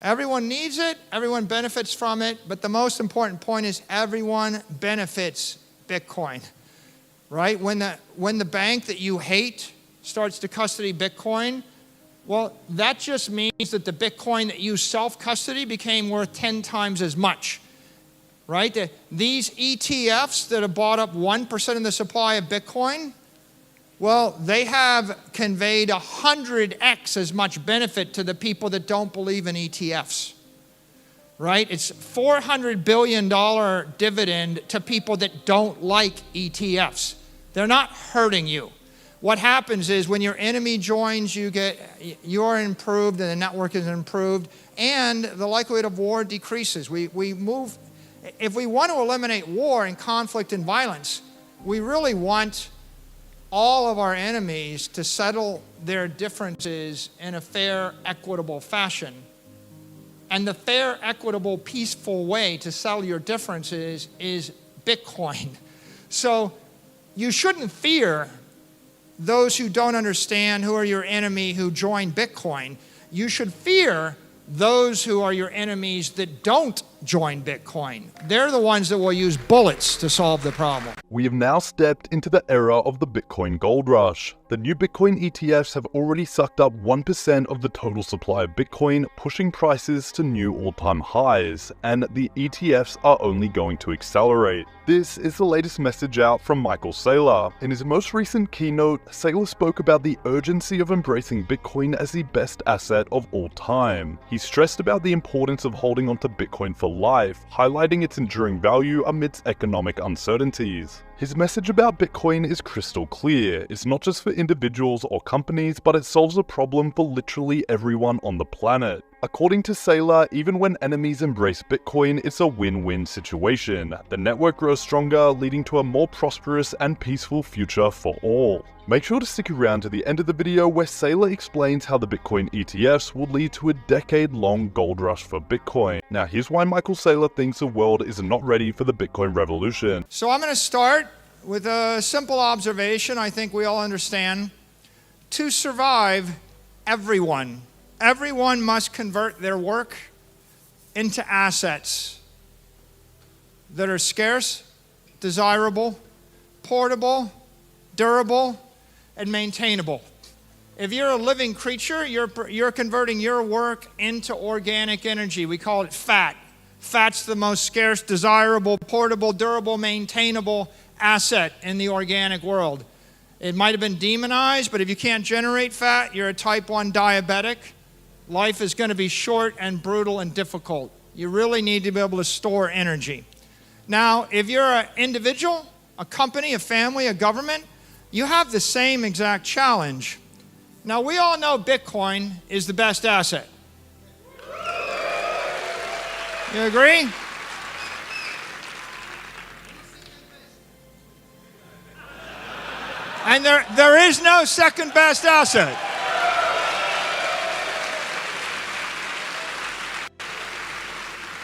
Everyone needs it, everyone benefits from it, but the most important point is everyone benefits Bitcoin, right? When the bank that you hate starts to custody Bitcoin, well, that just means that the Bitcoin that you self-custody became worth 10 times as much, right? These ETFs that have bought up 1% of the supply of Bitcoin, well, they have conveyed 100x as much benefit to the people that don't believe in ETFs, right? It's $400 billion dividend to people that don't like ETFs. They're not hurting you. What happens is when your enemy joins, you're improved and the network is improved, and the likelihood of war decreases. We move, if we want to eliminate war and conflict and violence, we really want all of our enemies to settle their differences in a fair, equitable fashion. And the fair, equitable, peaceful way to settle your differences is Bitcoin. So you shouldn't fear those who don't understand, who are your enemy, who join Bitcoin. You should fear those who are your enemies that don't join Bitcoin. They're the ones that will use bullets to solve the problem. We have now stepped into the era of the Bitcoin gold rush. The new Bitcoin ETFs have already sucked up 1% of the total supply of Bitcoin, pushing prices to new all-time highs, and the ETFs are only going to accelerate. This is the latest message out from Michael Saylor. In his most recent keynote, Saylor spoke about the urgency of embracing Bitcoin as the best asset of all time. He stressed about the importance of holding onto Bitcoin for life, highlighting its enduring value amidst economic uncertainties. His message about Bitcoin is crystal clear. It's not just for individuals or companies, but it solves a problem for literally everyone on the planet. According to Saylor, even when enemies embrace Bitcoin, it's a win-win situation. The network grows stronger, leading to a more prosperous and peaceful future for all. Make sure to stick around to the end of the video where Saylor explains how the Bitcoin ETFs will lead to a decade-long gold rush for Bitcoin. Now here's why Michael Saylor thinks the world is not ready for the Bitcoin revolution. So I'm going to start with a simple observation I think we all understand. To survive, everyone must convert their work into assets that are scarce, desirable, portable, durable, and maintainable. If you're a living creature, you're converting your work into organic energy. We call it fat. Fat's the most scarce, desirable, portable, durable, maintainable asset in the organic world. It might have been demonized, but if you can't generate fat, you're a type 1 diabetic. Life is going to be short and brutal and difficult. You really need to be able to store energy. Now, if you're an individual, a company, a family, a government, you have the same exact challenge. Now, we all know Bitcoin is the best asset. You agree? And there is no second best asset.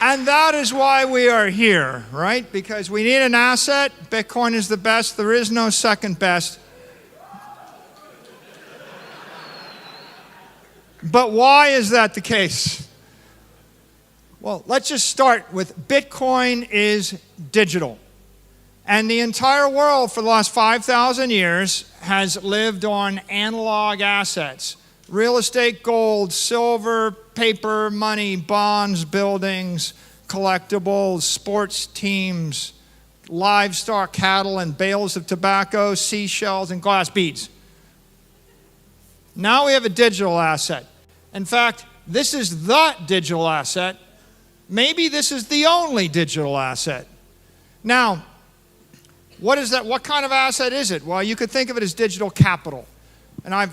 And that is why we are here, right? Because we need an asset. Bitcoin is the best. There is no second best. But why is that the case? Well, let's just start with Bitcoin is digital. And the entire world for the last 5,000 years has lived on analog assets. Real estate, gold, silver, paper, money, bonds, buildings, collectibles, sports teams, livestock, cattle, and bales of tobacco, seashells, and glass beads. Now we have a digital asset. In fact, this is the digital asset. Maybe this is the only digital asset. Now, what is that? What kind of asset is it? Well, you could think of it as digital capital. And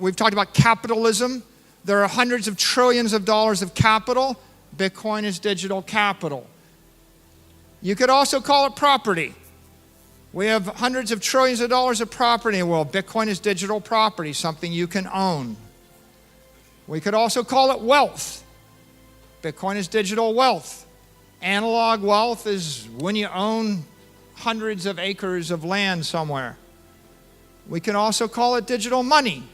we've talked about capitalism. There are hundreds of trillions of dollars of capital. Bitcoin is digital capital. You could also call it property. We have hundreds of trillions of dollars of property in the world. Bitcoin is digital property, something you can own. We could also call it wealth. Bitcoin is digital wealth. Analog wealth is when you own hundreds of acres of land somewhere. We can also call it digital money.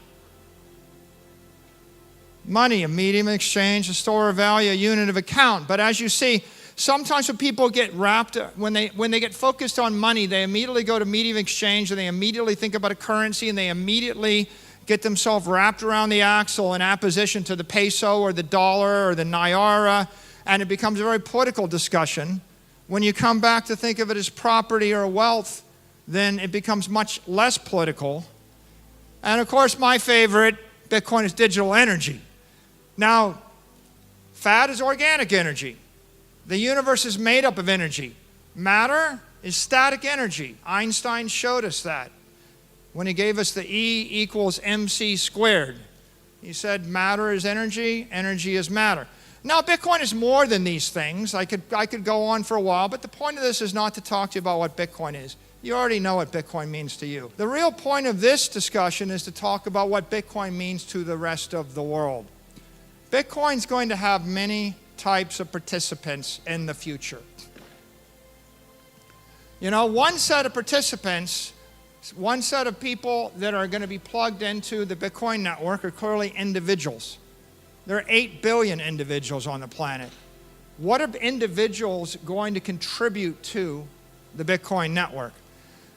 Money, a medium of exchange, a store of value, a unit of account. But as you see, sometimes when people get when they get focused on money, they immediately go to medium of exchange, and they immediately think about a currency, and they immediately get themselves wrapped around the axle in opposition to the peso or the dollar or the naira, and it becomes a very political discussion. When you come back to think of it as property or wealth, then it becomes much less political. And of course, my favorite, Bitcoin is digital energy. Now, fat is organic energy. The universe is made up of energy. Matter is static energy. Einstein showed us that when he gave us the E equals mc squared. He said matter is energy, energy is matter. Now, Bitcoin is more than these things. I could go on for a while, but the point of this is not to talk to you about what Bitcoin is. You already know what Bitcoin means to you. The real point of this discussion is to talk about what Bitcoin means to the rest of the world. Bitcoin's going to have many types of participants in the future. You know, one set of participants, one set of people that are going to be plugged into the Bitcoin network are clearly individuals. There are 8 billion individuals on the planet. What are individuals going to contribute to the Bitcoin network?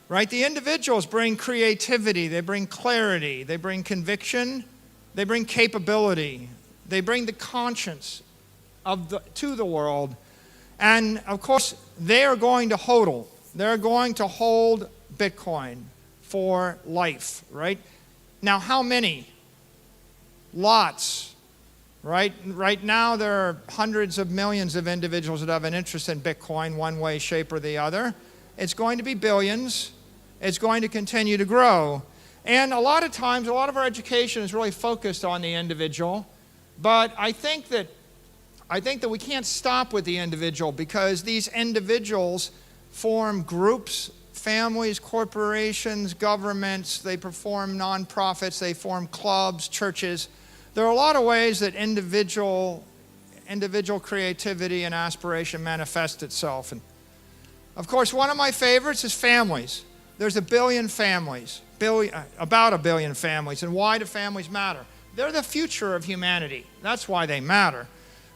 Right? The individuals bring creativity, they bring clarity, they bring conviction, they bring capability, they bring the conscience to the world. And of course, they are going to hodl. They're going to hold Bitcoin for life, right? Now, how many? Lots, right? Right now, there are hundreds of millions of individuals that have an interest in Bitcoin one way, shape, or the other. It's going to be billions. It's going to continue to grow. And a lot of times, a lot of our education is really focused on the individual. But I think that we can't stop with the individual, because these individuals form groups, families, corporations, governments. They perform nonprofits. They form clubs, churches. There are a lot of ways that individual creativity and aspiration manifest itself. And of course, one of my favorites is families. There's about 1 billion families. And why do families matter? They're the future of humanity. That's why they matter,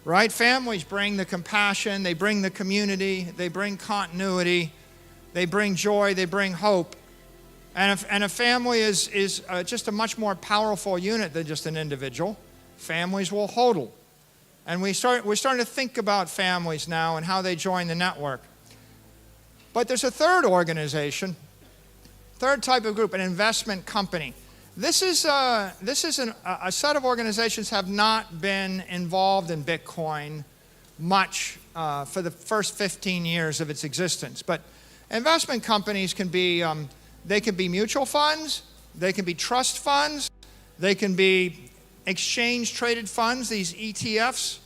right? Families bring the compassion, they bring the community, they bring continuity, they bring joy, they bring hope. And a family is just a much more powerful unit than just an individual. Families will hodl. And we're starting to think about families now and how they join the network. But there's a third organization, third type of group, an investment company. This is a set of organizations have not been involved in Bitcoin much for the first 15 years of its existence. But investment companies can be, they can be mutual funds, they can be trust funds, they can be exchange-traded funds, these ETFs,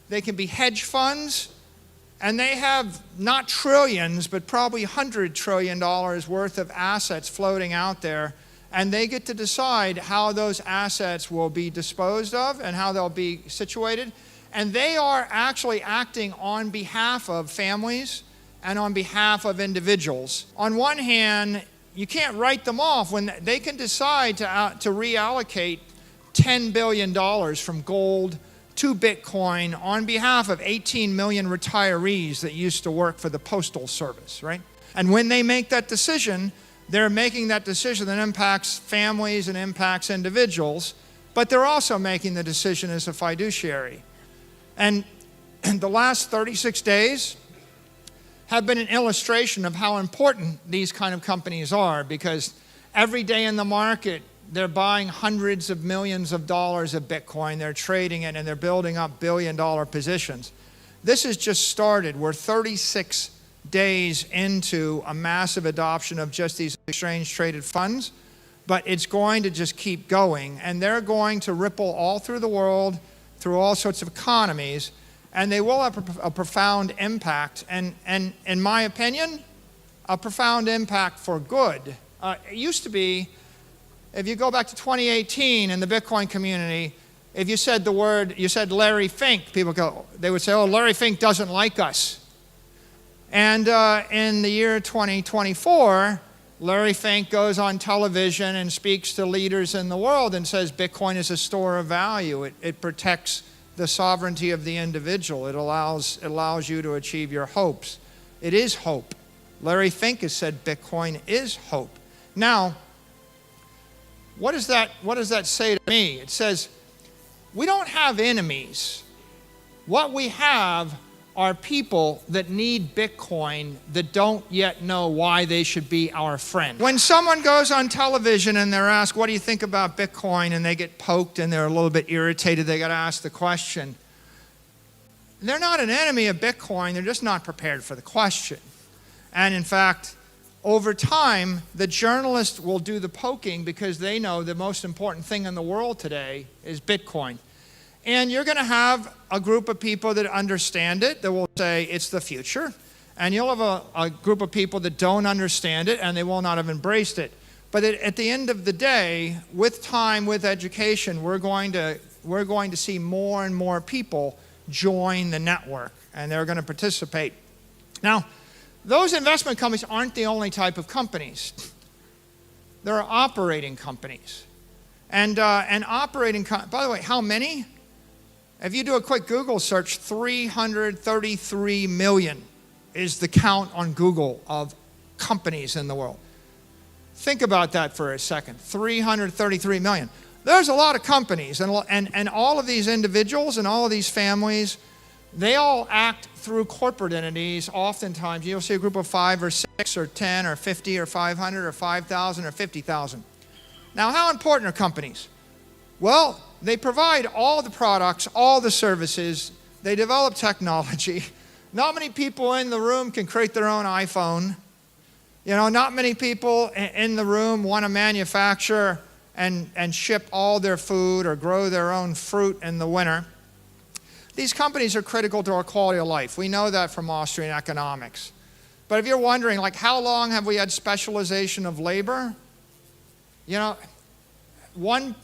they can be hedge funds, and they have not trillions, but probably $100 trillion worth of assets floating out there, and they get to decide how those assets will be disposed of and how they'll be situated. And they are actually acting on behalf of families and on behalf of individuals. On one hand, you can't write them off when they can decide to reallocate $10 billion from gold to Bitcoin on behalf of 18 million retirees that used to work for the Postal Service, right? And when they make that decision, they're making that decision that impacts families and impacts individuals, but they're also making the decision as a fiduciary. And the last 36 days have been an illustration of how important these kind of companies are, because every day in the market, they're buying hundreds of millions of dollars of Bitcoin, they're trading it, and they're building up billion-dollar positions. This has just started. We're 36 days into a massive adoption of just these exchange-traded funds, but it's going to just keep going, and they're going to ripple all through the world, through all sorts of economies, and they will have a profound impact, and in my opinion, a profound impact for good. It used to be, if you go back to 2018 in the Bitcoin community, if you said you said Larry Fink, they would say, oh, Larry Fink doesn't like us. And in the year 2024, Larry Fink goes on television and speaks to leaders in the world and says Bitcoin is a store of value. It protects the sovereignty of the individual. It allows you to achieve your hopes. It is hope. Larry Fink has said Bitcoin is hope. Now, what does that say to me? It says we don't have enemies. What we have are people that need Bitcoin that don't yet know why they should be our friend. When someone goes on television and they're asked, what do you think about Bitcoin? And they get poked and they're a little bit irritated, they got to ask the question. They're not an enemy of Bitcoin, they're just not prepared for the question. And in fact, over time, the journalist will do the poking because they know the most important thing in the world today is Bitcoin. And you're going to have a group of people that understand it, that will say it's the future. And you'll have a group of people that don't understand it and they will not have embraced it. But at the end of the day, with time, with education, we're going to see more and more people join the network and they're going to participate. Now, those investment companies aren't the only type of companies. There are operating companies. And by the way, how many? If you do a quick Google search, 333 million is the count on Google of companies in the world. Think about that for a second, 333 million. There's a lot of companies, and all of these individuals and all of these families, they all act through corporate entities. Oftentimes, you'll see a group of 5 or 6 or 10 or 50 or 500 or 5,000 or 50,000. Now, how important are companies? Well, they provide all the products, all the services. They develop technology. Not many people in the room can create their own iPhone. Not many people in the room want to manufacture and ship all their food or grow their own fruit in the winter. These companies are critical to our quality of life. We know that from Austrian economics. But if you're wondering, how long have we had specialization of labor? 1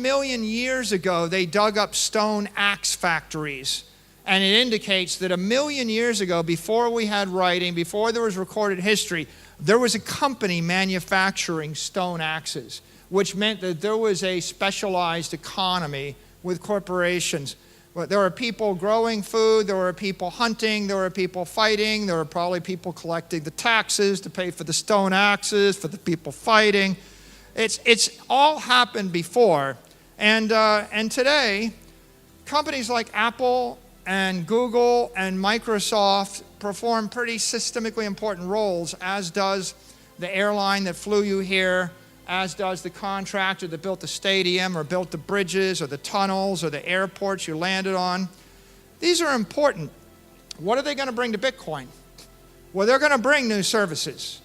million years ago, they dug up stone axe factories. And it indicates that 1 million years ago, before we had writing, before there was recorded history, there was a company manufacturing stone axes, which meant that there was a specialized economy with corporations. There were people growing food, there were people hunting, there were people fighting, there were probably people collecting the taxes to pay for the stone axes, for the people fighting. It's all happened before. And today, companies like Apple and Google and Microsoft perform pretty systemically important roles, as does the airline that flew you here, as does the contractor that built the stadium or built the bridges or the tunnels or the airports you landed on. These are important. What are they going to bring to Bitcoin? Well, they're going to bring new services,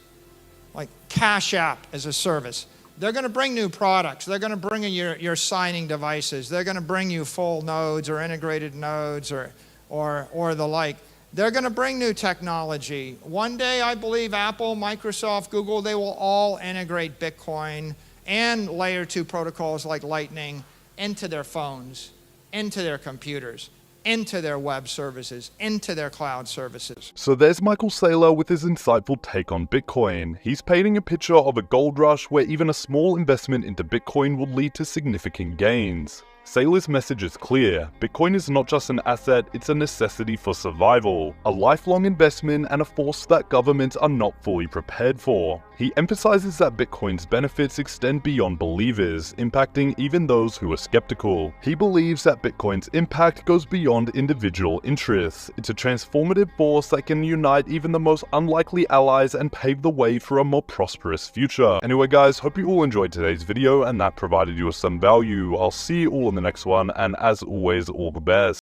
like Cash App as a service. They're going to bring new products. They're going to bring in your signing devices. They're going to bring you full nodes or integrated nodes or the like. They're going to bring new technology. One day, I believe Apple, Microsoft, Google, they will all integrate Bitcoin and layer 2 protocols like Lightning into their phones, into their computers, into their web services, into their cloud services. So there's Michael Saylor with his insightful take on Bitcoin. He's painting a picture of a gold rush where even a small investment into Bitcoin will lead to significant gains. Saylor's message is clear. Bitcoin is not just an asset, it's a necessity for survival, a lifelong investment and a force that governments are not fully prepared for. He emphasizes that Bitcoin's benefits extend beyond believers, impacting even those who are skeptical. He believes that Bitcoin's impact goes beyond individual interests. It's a transformative force that can unite even the most unlikely allies and pave the way for a more prosperous future. Anyway guys, hope you all enjoyed today's video and that provided you with some value. I'll see you all in the next one, and as always, all the best.